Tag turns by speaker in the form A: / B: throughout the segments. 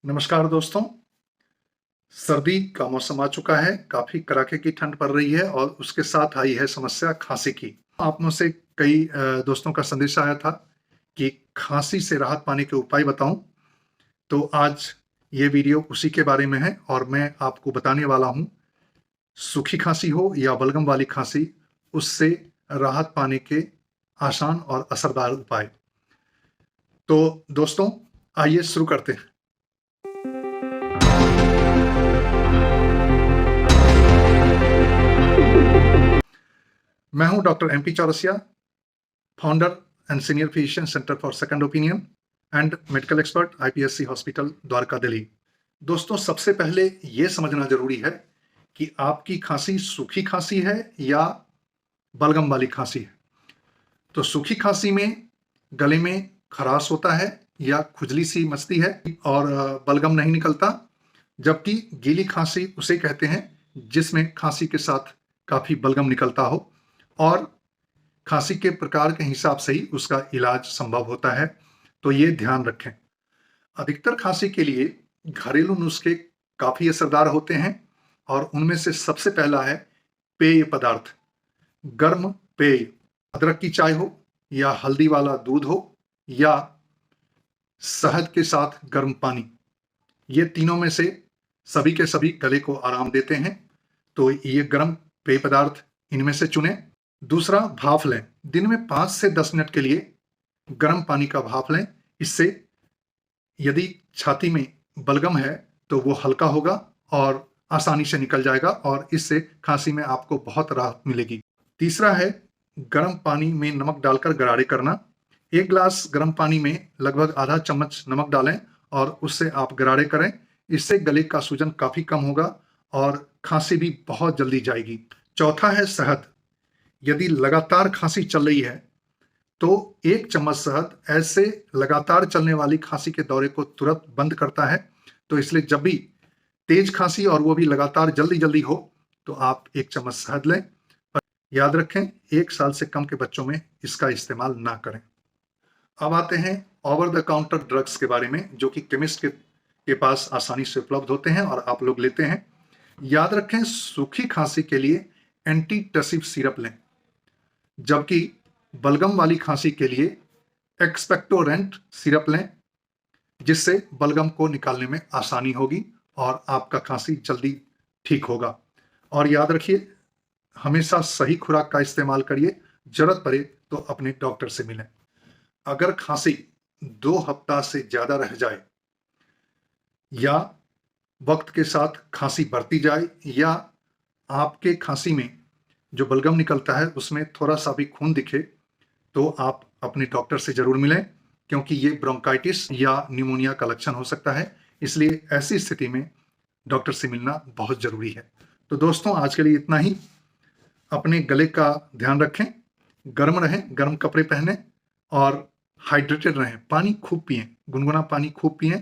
A: नमस्कार दोस्तों। सर्दी का मौसम आ चुका है, काफ़ी कड़ाके की ठंड पड़ रही है और उसके साथ आई है समस्या खाँसी की। आप में से कई दोस्तों का संदेश आया था कि खाँसी से राहत पाने के उपाय बताऊँ, तो आज ये वीडियो उसी के बारे में है और मैं आपको बताने वाला हूँ, सूखी खाँसी हो या बलगम वाली खाँसी, उससे राहत पाने के आसान और असरदार उपाय। तो दोस्तों, आइए शुरू करते हैं। मैं हूं doctor MP Chaurasia, founder and senior physician centre for second opinion and medical expert IPSC hospital Dwarka Delhi. दोस्तों, सबसे पहले यह समझना जरूरी है कि आपकी खांसी सूखी खांसी है या बलगम वाली खांसी है। तो सूखी खांसी में गले में खराश होता है या खुजली सी मचती है और बलगम नहीं निकलता, जबकि गीली खांसी उसे कहते हैं जिसमें खांसी के साथ काफी बलगम निकलता हो और खांसी के प्रकार के हिसाब से ही उसका इलाज संभव होता है। तो ये ध्यान रखें। अधिकतर खांसी के लिए घरेलू नुस्खे काफी असरदार होते हैं और उनमें से सबसे पहला है पेय पदार्थ। गर्म पेय, अदरक की चाय हो या हल्दी वाला दूध हो या शहद के साथ गर्म पानी, ये तीनों में से सभी के सभी गले को आराम देते हैं। तो ये गर्म पेय पदार्थ इनमें से चुनें। दूसरा, भाप लें। दिन में 5 से 10 मिनट के लिए गर्म पानी का भाप लें। इससे यदि छाती में बलगम है तो वो हल्का होगा और आसानी से निकल जाएगा और इससे खांसी में आपको बहुत राहत मिलेगी। तीसरा है गर्म पानी में नमक डालकर गरारे करना। 1 गिलास गर्म पानी में लगभग आधा चम्मच नमक डालें और उससे आप गरारे करें। इससे गले का सूजन काफी कम होगा और खांसी भी बहुत जल्दी जाएगी। चौथा है शहद। यदि लगातार खांसी चल रही है तो 1 चम्मच शहद ऐसे लगातार चलने वाली खांसी के दौरे को तुरंत बंद करता है। तो इसलिए जब भी तेज खांसी और वो भी लगातार जल्दी जल्दी हो तो आप 1 चम्मच शहद लें। पर याद रखें, 1 साल से कम के बच्चों में इसका इस्तेमाल ना करें। अब आते हैं ओवर द काउंटर ड्रग्स के बारे में, जो कि केमिस्ट के पास आसानी से उपलब्ध होते हैं और आप लोग लेते हैं। याद रखें, सूखी खांसी के लिए एंटीटसिव सिरप लें, जबकि बलगम वाली खांसी के लिए एक्सपेक्टोरेंट सिरप लें, जिससे बलगम को निकालने में आसानी होगी और आपका खांसी जल्दी ठीक होगा। और याद रखिए, हमेशा सही खुराक का इस्तेमाल करिए। जरूरत पड़े तो अपने डॉक्टर से मिलें। अगर खांसी 2 हफ्ता से ज्यादा रह जाए या वक्त के साथ खांसी बढ़ती जाए या आपके खांसी में जो बलगम निकलता है उसमें थोड़ा सा भी खून दिखे, तो आप अपने डॉक्टर से जरूर मिलें, क्योंकि ये ब्रोंकाइटिस या निमोनिया का लक्षण हो सकता है। इसलिए ऐसी स्थिति में डॉक्टर से मिलना बहुत जरूरी है। तो दोस्तों, आज के लिए इतना ही। अपने गले का ध्यान रखें, गर्म रहें, गर्म कपड़े पहनें और हाइड्रेटेड रहें। पानी खूब पिएं, गुनगुना पानी खूब पिएं,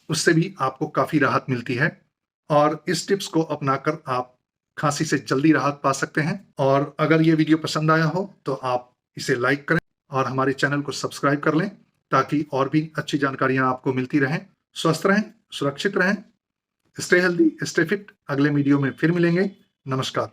A: उससे भी आपको काफी राहत मिलती है। और इस टिप्स को अपनाकर आप खांसी से जल्दी राहत पा सकते हैं। और अगर ये वीडियो पसंद आया हो तो आप इसे लाइक करें और हमारे चैनल को सब्सक्राइब कर लें, ताकि और भी अच्छी जानकारियां आपको मिलती रहें। स्वस्थ रहें, सुरक्षित रहें, स्टे हेल्दी, स्टे फिट। अगले वीडियो में फिर मिलेंगे। नमस्कार।